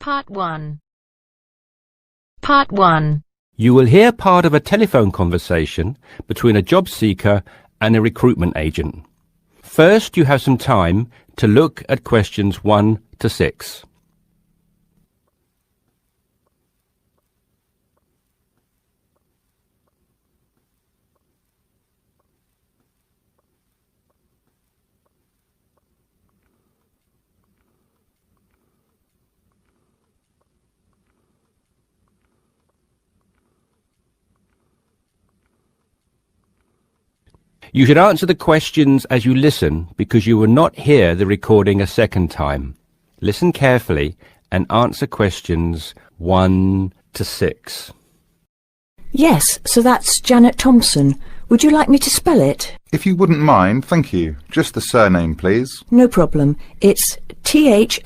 Part 1. Part 1. You will hear part of a telephone conversation between a job seeker and a recruitment agent. First, you have some time to look at questions 1 to 6. You should answer the questions as you listen because you will not hear the recording a second time. Listen carefully and answer questions 1 to 6. Yes, so that's Janet Thompson. Would you like me to spell it? If you wouldn't mind, thank you. Just the surname, please. No problem. It's Thompson.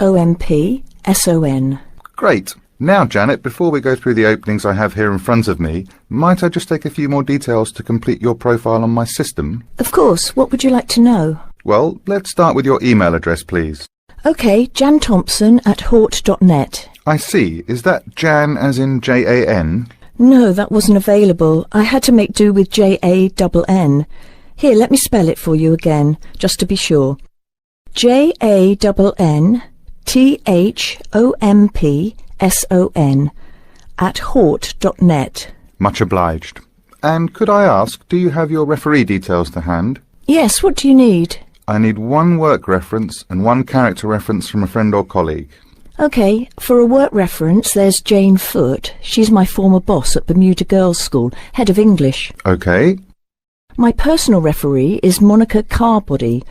Great. Now, Janet, before we go through the openings I have here in front of me, might I just take a few more details to complete your profile on my system? Of course. What would you like to know? Well, let's start with your email address, please. OK, janthompson@hort.net. I see. Is that Jan as in Jan? No, that wasn't available. I had to make do with Jann. Here, let me spell it for you again, just to be sure. JANNTHOMPSON@hort.net. Much obliged. And could I ask, do you have your referee details to hand? Yes, what do you need? I need one work reference and one character reference from a friend or colleague. OK, for a work reference, there's Jane Foote. She's my former boss at Bermuda Girls' School, head of English. OK. My personal referee is Monica Carbody.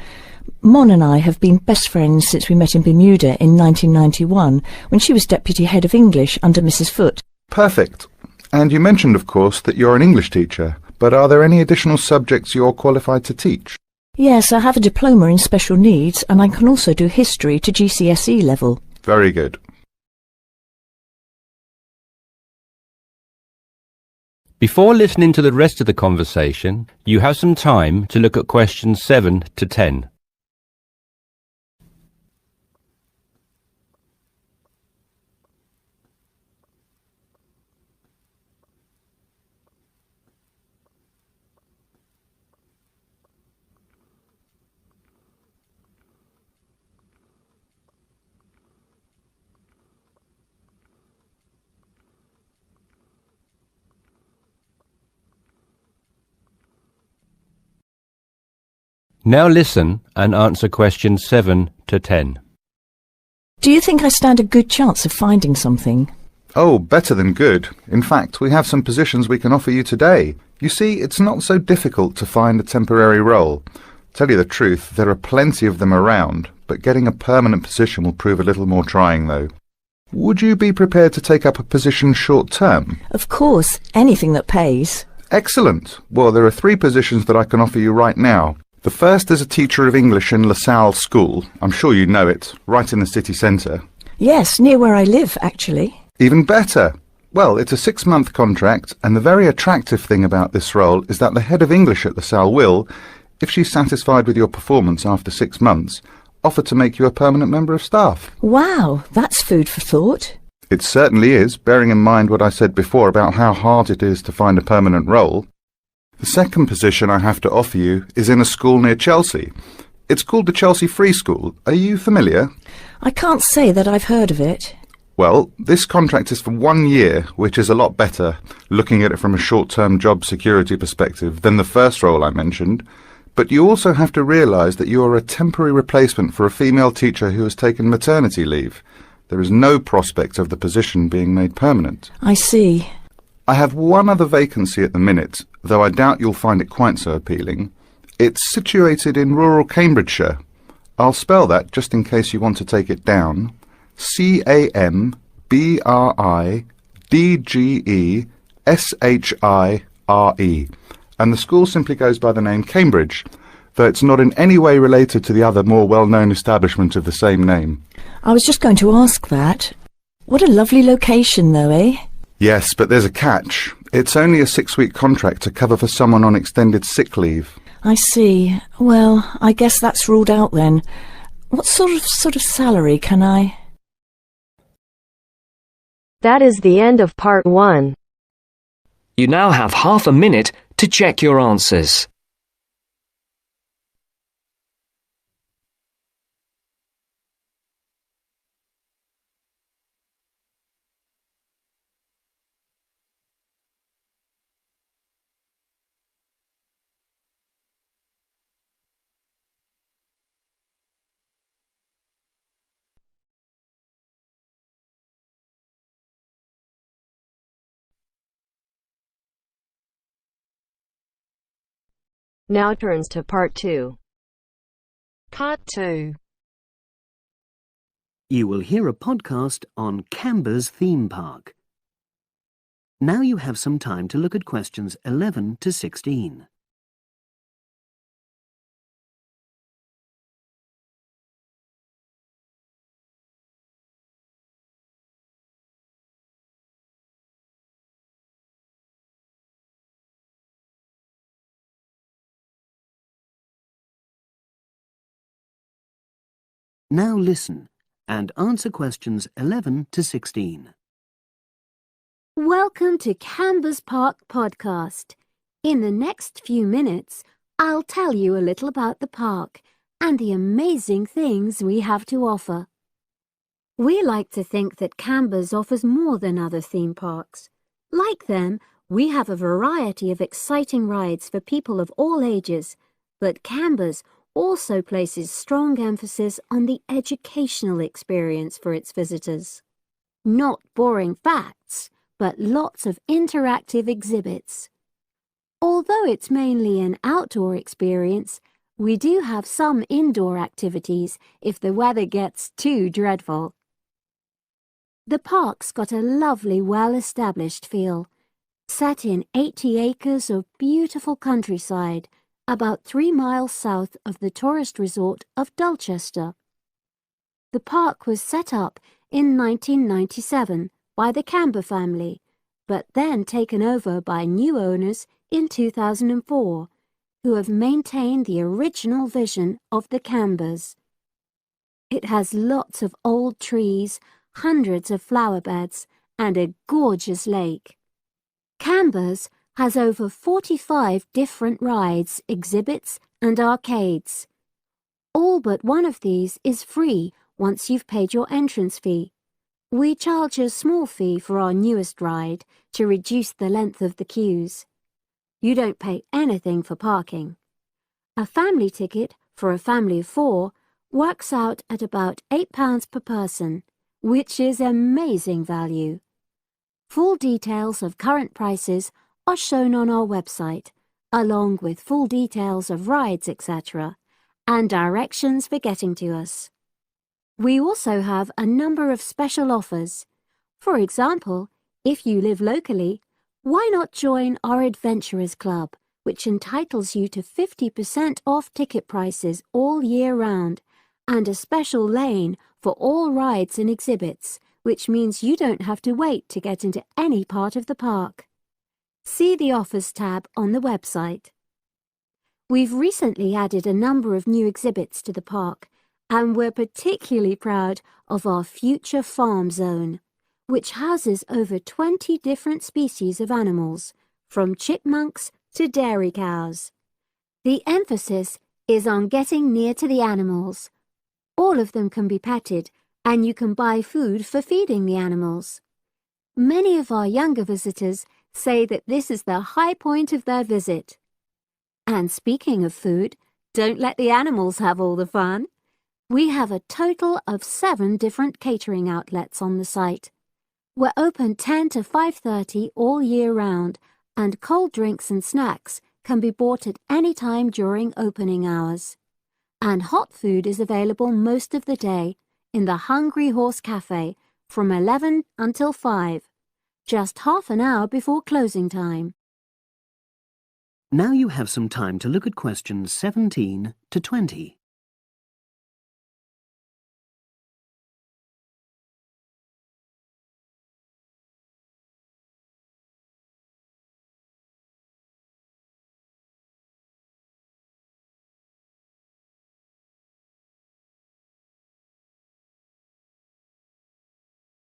Mon and I have been best friends since we met in Bermuda in 1991, when she was Deputy Head of English under Mrs. Foote. Perfect. And you mentioned, of course, that you're an English teacher, but are there any additional subjects you're qualified to teach? Yes, I have a diploma in special needs, and I can also do history to GCSE level. Very good. Before listening to the rest of the conversation, you have some time to look at questions 7 to 10. Now listen and answer questions 7 to 10. Do you think I stand a good chance of finding something? Oh, better than good. In fact, we have some positions we can offer you today. You see, it's not so difficult to find a temporary role. Tell you the truth, there are plenty of them around, but getting a permanent position will prove a little more trying, though. Would you be prepared to take up a position short-term? Of course, anything that pays. Excellent. Well, there are 3 positions that I can offer you right now. The first is a teacher of English in LaSalle School. I'm sure you know it, right in the city centre. Yes, near where I live, actually. Even better. Well, it's a 6-month contract, and the very attractive thing about this role is that the head of English at LaSalle will, if she's satisfied with your performance after 6 months, offer to make you a permanent member of staff. Wow, that's food for thought. It certainly is, bearing in mind what I said before about how hard it is to find a permanent role. The second position I have to offer you is in a school near Chelsea. It's called the Chelsea Free School. Are you familiar? I can't say that I've heard of it. Well, this contract is for 1 year, which is a lot better, looking at it from a short-term job security perspective, than the first role I mentioned. But you also have to realise that you are a temporary replacement for a female teacher who has taken maternity leave. There is no prospect of the position being made permanent. I see. I have one other vacancy at the minute, though I doubt you'll find it quite so appealing. It's situated in rural Cambridgeshire. I'll spell that just in case you want to take it down. CAMBRIDGESHIRE. And the school simply goes by the name Cambridge, though it's not in any way related to the other more well-known establishment of the same name. I was just going to ask that. What a lovely location, though, eh? Yes, but there's a catch. It's only a 6-week contract to cover for someone on extended sick leave. I see. Well, I guess that's ruled out then. What sort of salary can I... That is the end of part 1. You now have half a minute to check your answers. Now turns to part 2. Part 2. You will hear a podcast on Canberra's theme park. Now you have some time to look at questions 11 to 16. Now listen and answer questions 11 to 16. Welcome to Canberra's Park podcast. In the next few minutes, I'll tell you a little about the park and the amazing things we have to offer. We like to think that Canberra's offers more than other theme parks. Like them, we have a variety of exciting rides for people of all ages, but Canberra's also places strong emphasis on the educational experience for its visitors. Not boring facts, but lots of interactive exhibits. Although it's mainly an outdoor experience, we do have some indoor activities if the weather gets too dreadful. The park's got a lovely, well-established feel, set in 80 acres of beautiful countryside, about 3 miles south of the tourist resort of Dulchester. The park was set up in 1997 by the Canberra family, but then taken over by new owners in 2004, who have maintained the original vision of the Canberras. It has lots of old trees, hundreds of flower beds, and a gorgeous lake. Canberra's has over 45 different rides, exhibits, and arcades. All but one of these is free once you've paid your entrance fee. We charge a small fee for our newest ride to reduce the length of the queues. You don't pay anything for parking. A family ticket for a family of 4 works out at about £8 per person, which is amazing value. Full details of current prices are shown on our website, along with full details of rides, etc., and directions for getting to us. We also have a number of special offers. For example, if you live locally, why not join our Adventurers Club, which entitles you to 50% off ticket prices all year round, and a special lane for all rides and exhibits, which means you don't have to wait to get into any part of the park. See the Offers tab on the website. We've recently added a number of new exhibits to the park, and we're particularly proud of our Future Farm Zone, which houses over 20 different species of animals, from chipmunks to dairy cows. The emphasis is on getting near to the animals. All of them can be petted, and you can buy food for feeding the animals. Many of our younger visitors say that this is the high point of their visit. And speaking of food, don't let the animals have all the fun. We have a total of 7 different catering outlets on the site. We're open 10 to 5:30 all year round, and cold drinks and snacks can be bought at any time during opening hours. And hot food is available most of the day in the Hungry Horse Cafe from 11 until 5, just half an hour before closing time. Now you have some time to look at questions 17 to 20.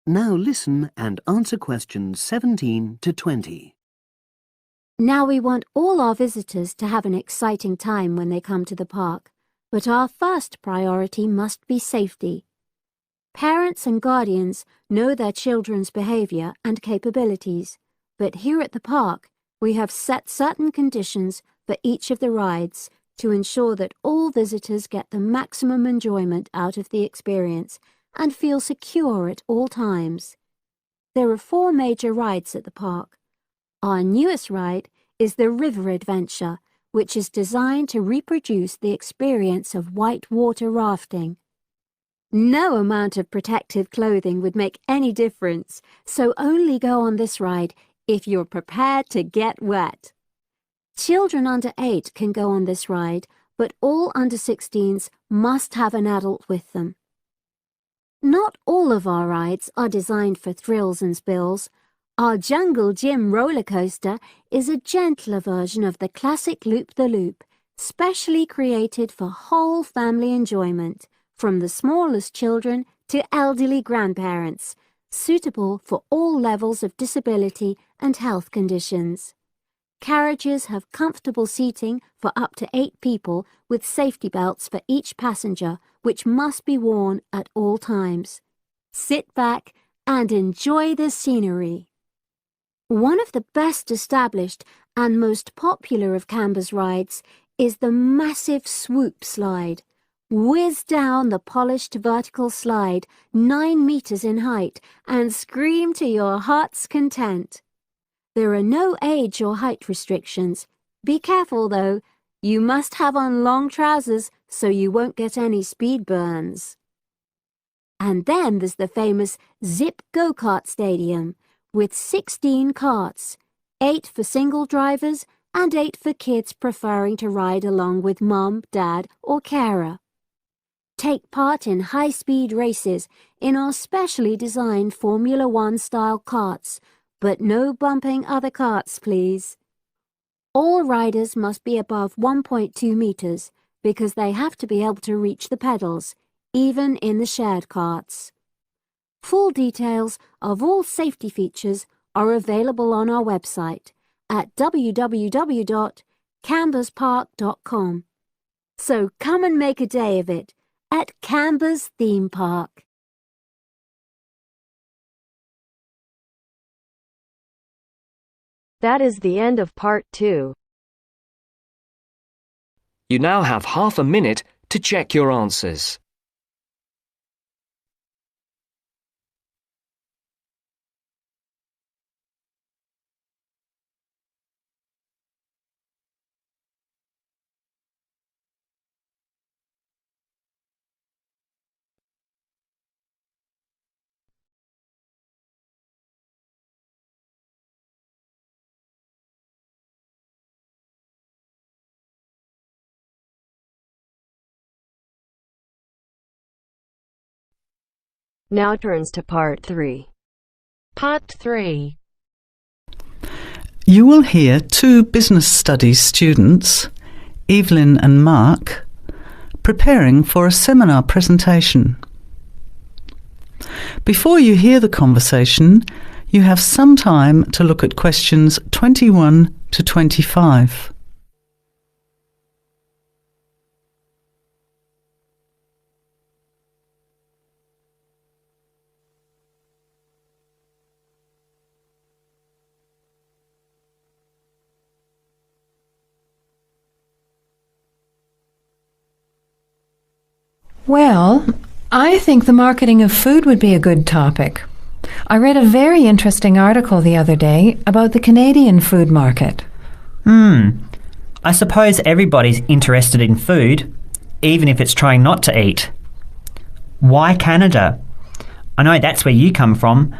Now listen and answer questions 17 to 20. Now we want all our visitors to have an exciting time when they come to the park, but our first priority must be safety. Parents and guardians know their children's behaviour and capabilities, but here at the park we have set certain conditions for each of the rides to ensure that all visitors get the maximum enjoyment out of the experience and feel secure at all times. There are 4 major rides at the park. Our newest ride is the River Adventure, which is designed to reproduce the experience of whitewater rafting. No amount of protective clothing would make any difference, so only go on this ride if you're prepared to get wet. Children under 8 can go on this ride, but all under 16s must have an adult with them. Not all of our rides are designed for thrills and spills. Our Jungle Gym roller coaster is a gentler version of the classic Loop-the-Loop, specially created for whole family enjoyment, from the smallest children to elderly grandparents, suitable for all levels of disability and health conditions. Carriages have comfortable seating for up to 8 people with safety belts for each passenger, which must be worn at all times. Sit back and enjoy the scenery. One of the best established and most popular of Canberra's rides is the massive swoop slide. Whiz down the polished vertical slide 9 meters in height and scream to your heart's content. There are no age or height restrictions. Be careful though, you must have on long trousers so you won't get any speed burns. And then there's the famous Zip Go-Kart Stadium with 16 karts, 8 for single drivers and 8 for kids preferring to ride along with mum, dad or carer. Take part in high-speed races in our specially designed Formula 1 style karts, but no bumping other karts, please. All riders must be above 1.2 meters because they have to be able to reach the pedals, even in the shared karts. Full details of all safety features are available on our website at www.camberspark.com. So come and make a day of it at Canberra's theme park. That is the end of part 2. You now have half a minute to check your answers. Now turns to part 3. Part 3. You will hear 2 business studies students, Evelyn and Mark, preparing for a seminar presentation. Before you hear the conversation, you have some time to look at questions 21 to 25. Well, I think the marketing of food would be a good topic. I read a very interesting article the other day about the Canadian food market. I suppose everybody's interested in food, even if it's trying not to eat. Why Canada? I know that's where you come from,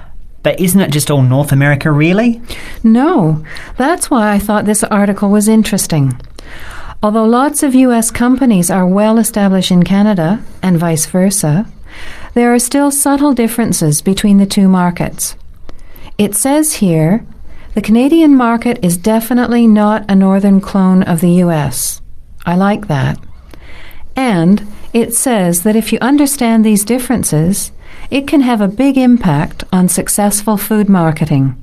but isn't it just all North America really? No, that's why I thought this article was interesting. Although lots of US companies are well established in Canada, and vice versa, there are still subtle differences between the 2 markets. It says here, the Canadian market is definitely not a northern clone of the US. I like that. And it says that if you understand these differences, It can have a big impact on successful food marketing.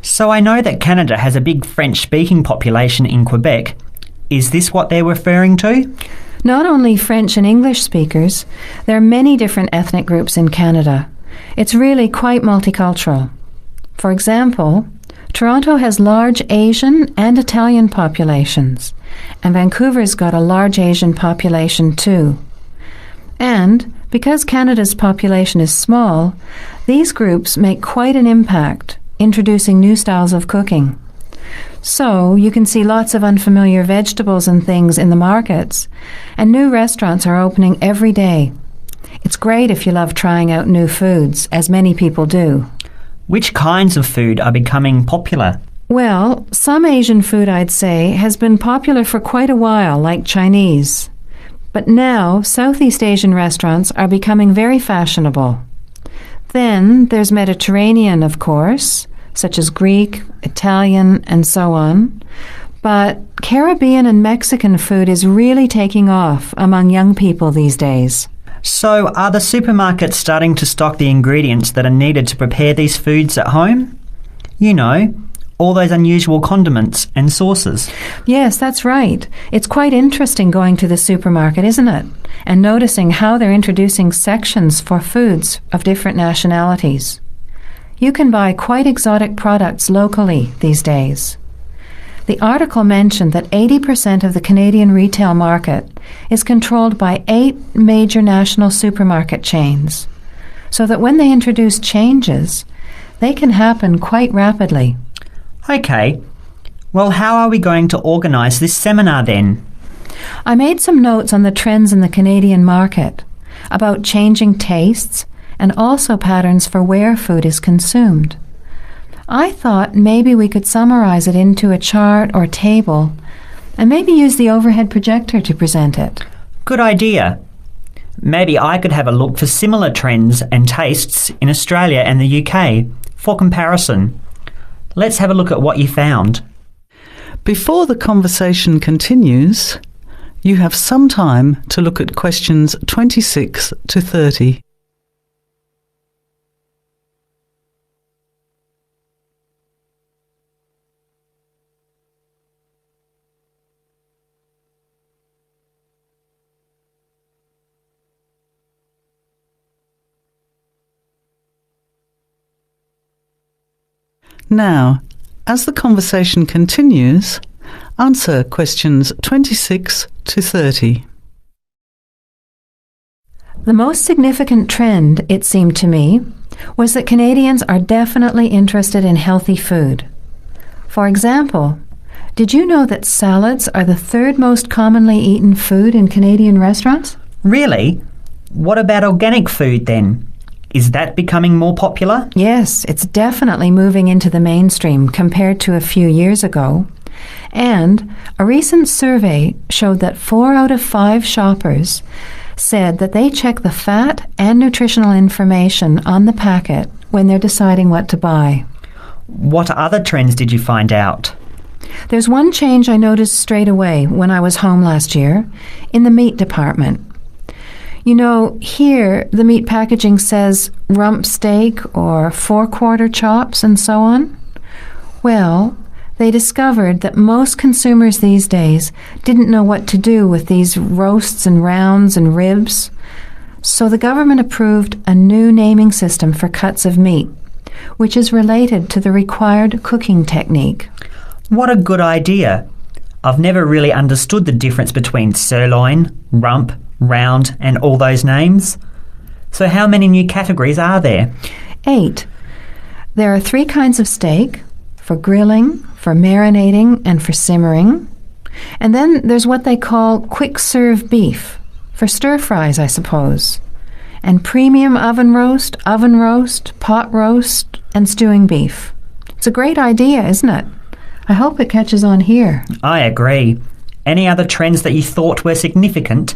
So I know that Canada has a big French-speaking population in Quebec. Is this what they're referring to? Not only French and English speakers, there are many different ethnic groups in Canada. It's really quite multicultural. For example, Toronto has large Asian and Italian populations, and Vancouver's got a large Asian population too. And because Canada's population is small, these groups make quite an impact, introducing new styles of cooking. So you can see lots of unfamiliar vegetables and things in the markets, and new restaurants are opening every day. It's great if you love trying out new foods, as many people do. Which kinds of food are becoming popular? Well, some Asian food, I'd say, has been popular for quite a while, like Chinese. But now, Southeast Asian restaurants are becoming very fashionable. Then there's Mediterranean, of course, such as Greek, Italian, and so on. But Caribbean and Mexican food is really taking off among young people these days. So are the supermarkets starting to stock the ingredients that are needed to prepare these foods at home? You know, all those unusual condiments and sauces. Yes, that's right. It's quite interesting going to the supermarket, isn't it? And noticing how they're introducing sections for foods of different nationalities. You can buy quite exotic products locally these days. The article mentioned that 80% of the Canadian retail market is controlled by 8 major national supermarket chains, so that when they introduce changes, they can happen quite rapidly. Okay. Well, how are we going to organise this seminar then? I made some notes on the trends in the Canadian market, about changing tastes, and also patterns for where food is consumed. I thought maybe we could summarize it into a chart or table, and maybe use the overhead projector to present it. Good idea. Maybe I could have a look for similar trends and tastes in Australia and the UK for comparison. Let's have a look at what you found. Before the conversation continues, you have some time to look at questions 26 to 30. Now, as the conversation continues, answer questions 26 to 30. The most significant trend, it seemed to me, was that Canadians are definitely interested in healthy food. For example, did you know that salads are the 3rd most commonly eaten food in Canadian restaurants? Really? What about organic food then? Is that becoming more popular? Yes, it's definitely moving into the mainstream compared to a few years ago. And a recent survey showed that 4 out of 5 shoppers said that they check the fat and nutritional information on the packet when they're deciding what to buy. What other trends did you find out? There's one change I noticed straight away when I was home last year in the meat department. You know, here the meat packaging says rump steak or 4-quarter chops and so on. Well, they discovered that most consumers these days didn't know what to do with these roasts and rounds and ribs. So the government approved a new naming system for cuts of meat, which is related to the required cooking technique. What a good idea. I've never really understood the difference between sirloin, rump, round and all those names. So how many new categories are there? 8. There are 3 kinds of steak, for grilling, for marinating, and for simmering. And then there's what they call quick-serve beef, for stir-fries, I suppose. And premium oven roast, pot roast, and stewing beef. It's a great idea, isn't it? I hope it catches on here. I agree. Any other trends that you thought were significant?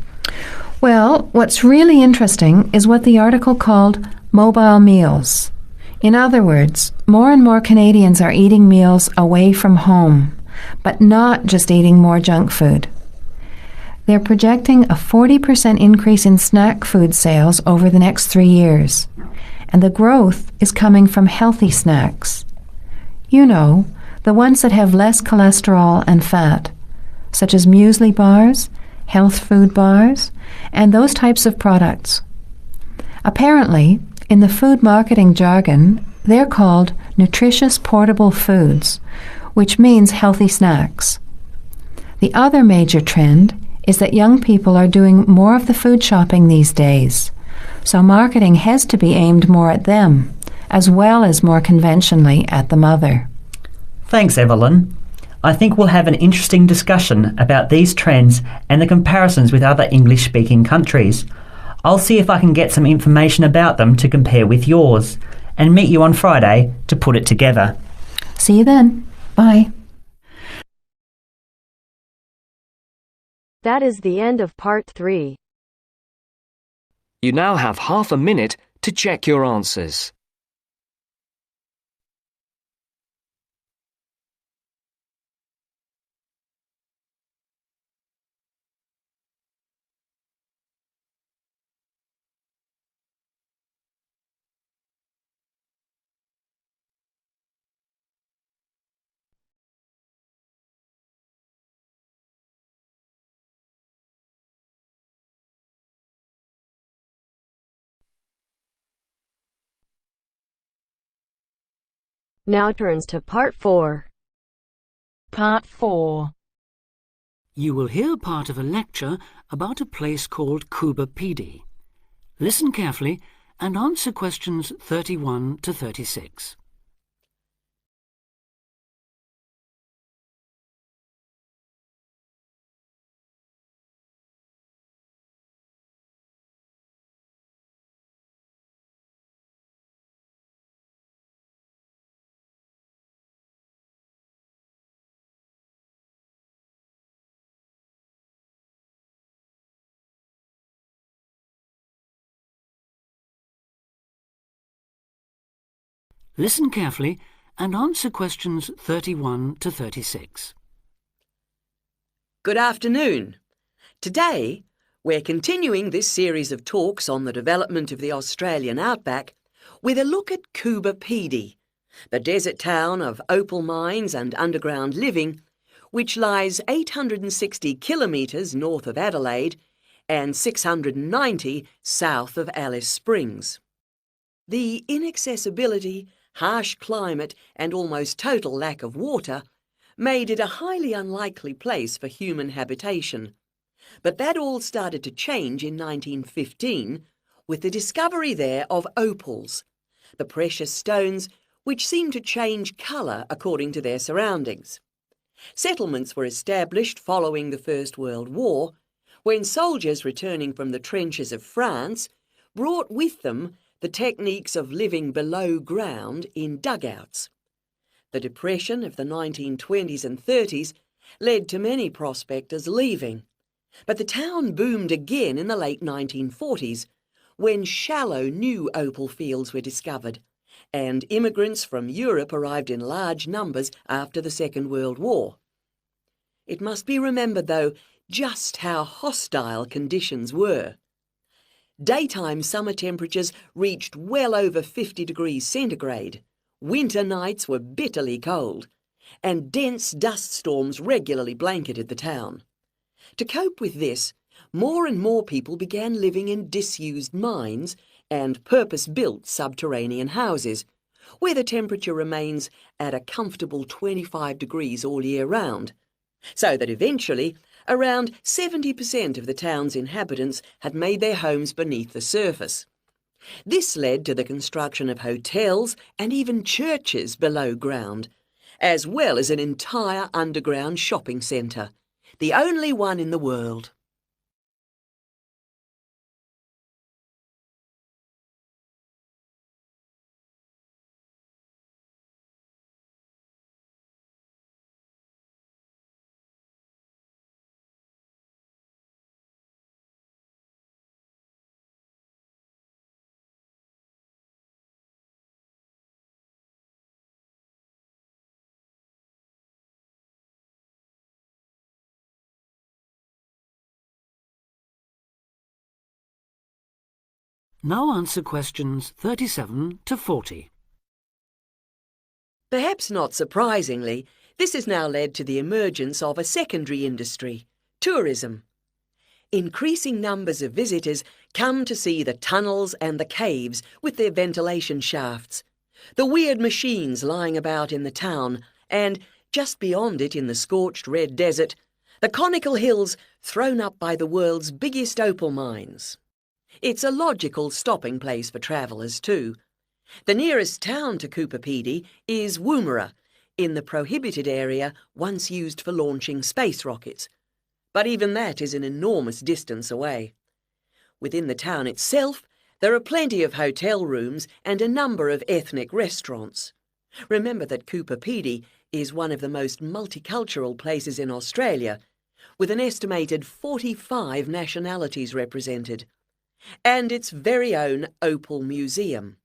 Well, what's really interesting is what the article called mobile meals. In other words, more and more Canadians are eating meals away from home, but not just eating more junk food. They're projecting a 40% increase in snack food sales over the next 3 years. and the growth is coming from healthy snacks. You know, the ones that have less cholesterol and fat, such as muesli bars, health food bars, and those types of products. Apparently, in the food marketing jargon, they're called nutritious portable foods, which means healthy snacks. The other major trend is that young people are doing more of the food shopping these days, so marketing has to be aimed more at them, as well as more conventionally at the mother. Thanks, Evelyn. I think we'll have an interesting discussion about these trends and the comparisons with other English-speaking countries. I'll see if I can get some information about them to compare with yours, and meet you on Friday to put it together. See you then. Bye. That is the end of part 3. You now have half a minute to check your answers. Now turns to part 4. Part 4. You will hear part of a lecture about a place called Cuba Pedy. Listen carefully and answer questions 31 to 36. Listen carefully and answer questions 31 to 36. Good afternoon. Today, we're continuing this series of talks on the development of the Australian outback with a look at Cuba Pedy, the desert town of opal mines and underground living, which lies 860 kilometres north of Adelaide and 690 south of Alice Springs. The inaccessibility, harsh climate and almost total lack of water made it a highly unlikely place for human habitation. But that all started to change in 1915 with the discovery there of opals, the precious stones which seem to change colour according to their surroundings. Settlements were established following the First World War, when soldiers returning from the trenches of France brought with them the techniques of living below ground in dugouts. The Depression of the 1920s and 30s led to many prospectors leaving, but the town boomed again in the late 1940s when shallow new opal fields were discovered, and immigrants from Europe arrived in large numbers after the Second World War. It must be remembered, though, just how hostile conditions were. Daytime summer temperatures reached well over 50 degrees centigrade, winter nights were bitterly cold, and dense dust storms regularly blanketed the town. To cope with this, more and more people began living in disused mines and purpose-built subterranean houses, where the temperature remains at a comfortable 25 degrees all year round, so that eventually around 70% of the town's inhabitants had made their homes beneath the surface. This led to the construction of hotels and even churches below ground, as well as an entire underground shopping centre, the only one in the world. Now answer questions 37 to 40. Perhaps not surprisingly, this has now led to the emergence of a secondary industry, tourism. Increasing numbers of visitors come to see the tunnels and the caves with their ventilation shafts, the weird machines lying about in the town, and, just beyond it in the scorched red desert, the conical hills thrown up by the world's biggest opal mines. It's a logical stopping place for travellers too. The nearest town to Coober Pedy is Woomera, in the prohibited area once used for launching space rockets. But even that is an enormous distance away. Within the town itself, there are plenty of hotel rooms and a number of ethnic restaurants. Remember that Coober Pedy is one of the most multicultural places in Australia, with an estimated 45 nationalities represented, and its very own Opal Museum.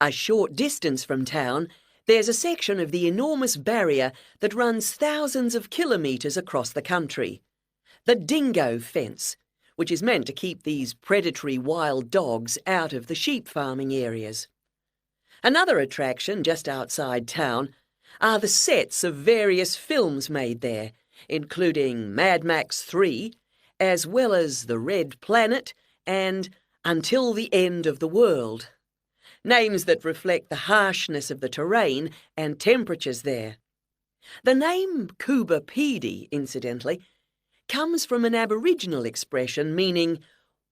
A short distance from town, there's a section of the enormous barrier that runs thousands of kilometres across the country. The dingo fence, which is meant to keep these predatory wild dogs out of the sheep farming areas. Another attraction just outside town are the sets of various films made there, including Mad Max 3, as well as The Red Planet and Until the End of the World. Names that reflect the harshness of the terrain and temperatures there. The name Coober Pedy, incidentally, comes from an Aboriginal expression meaning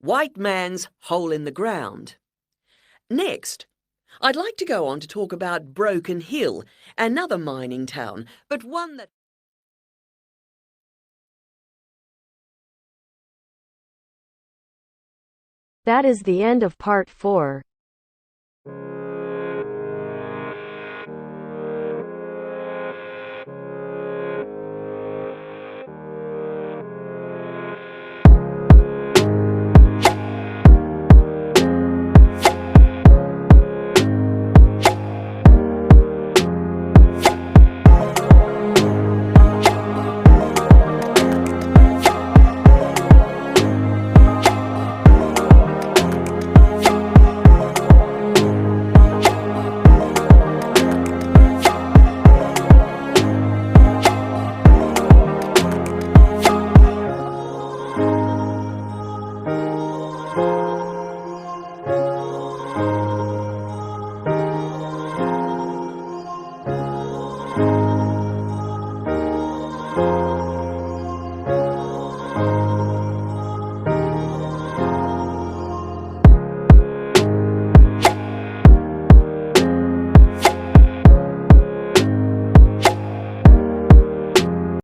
white man's hole in the ground. Next, I'd like to go on to talk about Broken Hill, another mining town, but one that... That is the end of part 4.